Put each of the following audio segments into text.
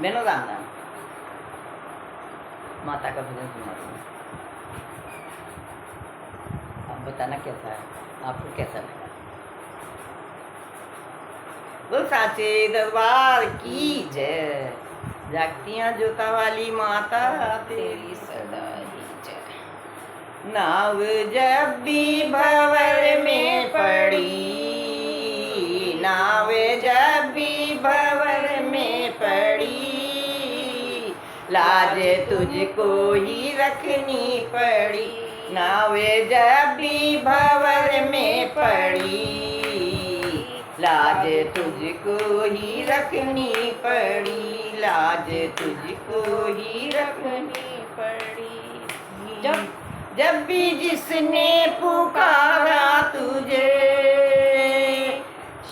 मैंने राम राम। माता का भजन सुना दूँ। आप बताना कैसा है, आपको कैसा लगा। वो साचे दरबार की जय। जागतियाँ जोता वाली माता तेरी सदा ही जय। नाव जब भी भंवर में पड़ी, नाव जब भी भंवर में पड़ी, लाज तुझको ही रखनी पड़ी। नाव जब भी भंवर में पड़ी, लाज तुझको ही रखनी पड़ी। लाज तुझको ही रखनी पड़ी। जब भी जिसने पुकारा तुझे,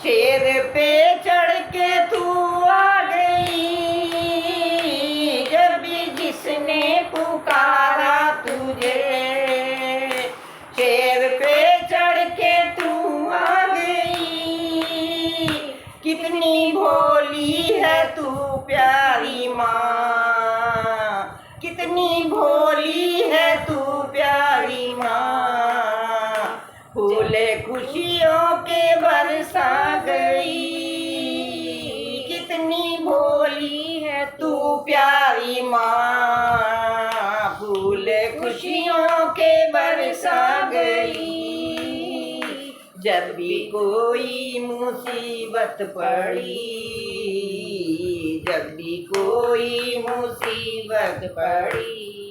शेर पे चढ़ के तू आ गई। जब भी जिसने पुकारा तुझे, शेर पे चढ़ के तू आ गई। कितनी भोली है तू प्यारी माँ, कितनी भोली है तू प्यारी माँ। फूले खुशियों के बरसा गई। कितनी भोली है तू प्यारी माँ, फूले खुशियों के बरसा गई। जब भी कोई मुसीबत पड़ी, जब भी कोई मुसीबत पड़ी,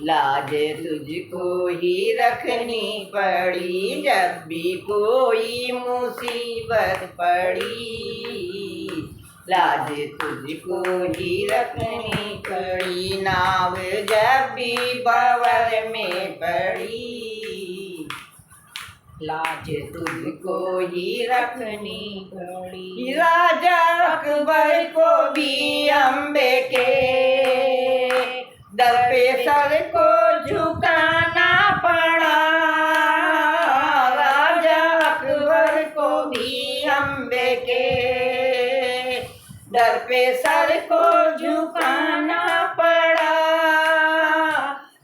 लाज तुझको ही रखनी पड़ी। जब भी कोई मुसीबत पड़ी, लाज तुझको ही रखनी पड़ी। नाव जब भी भंवर में पड़ी, लाज तुझको ही रखनी पड़ी। राजा अकबर को भी अम्बे के दर पे सर को झुकाना पड़ा। राजा अकबर को भी अम्बे के दर पे सर को झुकाना पड़ा।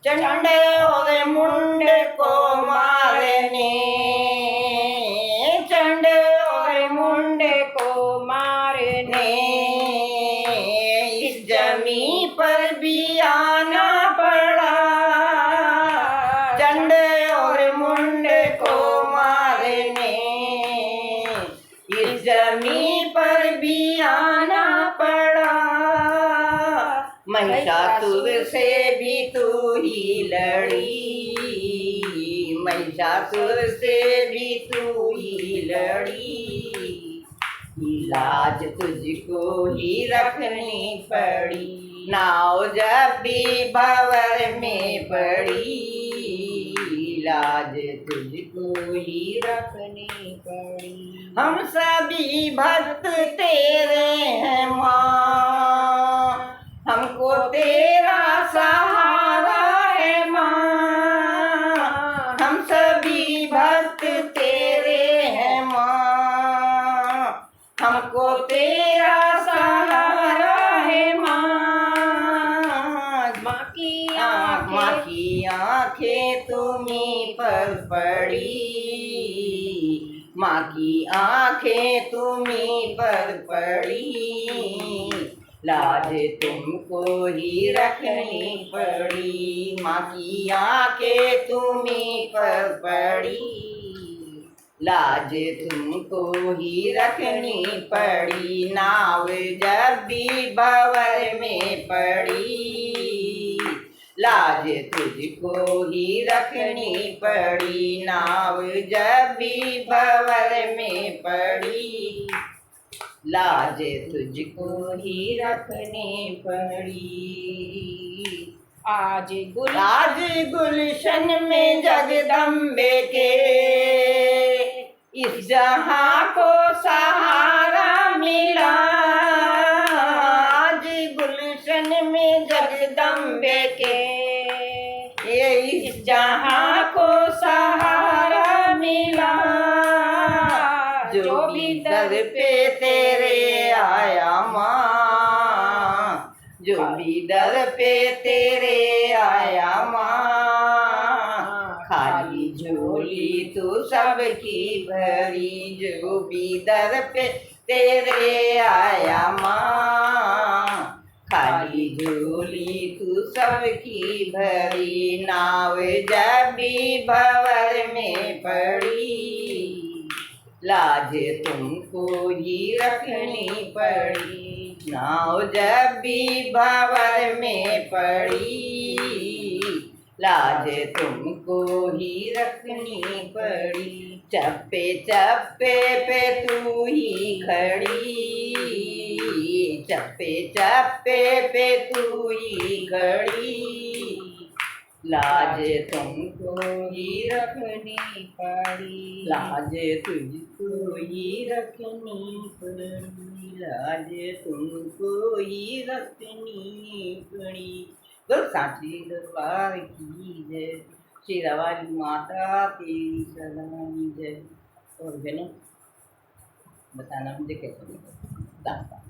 चंड और मुंड को मारने, चंड और मुंड को मारने, इस जमी पर भी आना पड़ा। चंड और मुंड को मारने, इस जमी पर भी आना पड़ा। महिषासुर से भी तू ही लड़ी, महिषासुर से भी तू ही लड़ी। लाज तुझको ही रखनी पड़ी। नाव जब भी भंवर में पड़ी, लाज तुझको ही रखनी पड़ी। हम सभी भक्त तेरे हैं माँ, हमको तेरा सहारा है माँ। हम सभी भक्त तेरे हैं माँ, हमको तेरा सहारा है माँ। माँ की आँखें तुम्हीं पर पड़ी, माँ की आँखें तुम्हीं पर पड़ी। लाज तुमको ही रखनी पड़ी। माँ की आँखें तुम्हीं पर पड़ी, लाज तुमको ही रखनी पड़ी। नाव जब भी भंवर में पड़ी, लाज तुझको ही रखनी पड़ी। नाव जब भी भंवर में पड़ी, लाज तुझको ही रखनी पड़ी। आज गुलशन में जगदम्बे के इस जहां को सहारा मिला। आज गुलशन में जगदम्बे के इस जहां को सहारा मिला। जो भी दर पे तेरे आया माँ, भी दर पे तेरे आया माँ, खाली झोली तू सबकी भरी, जो भी दर पे तेरे आया माँ, खाली झोली तू सबकी भरी। नाव जब भी भंवर में पड़ी, लाज तुमको ही रखनी पड़ी। नाव जब भी भंवर में पड़ी, लाज तुमको ही रखनी पड़ी। चप्पे चप्पे पे तू ही खड़ी, चप्पे चप्पे पे तू ही खड़ी, लाज तुमको ही रखनी पड़ी। लाज तुझको ही रखनी पड़ी, लाज तुमको ही रखनी पड़ी। तो सांची दरबार की जय, शेरा वाली माता तेरी सलामी जय। और बहनों बताना मुझे कैसा लगा।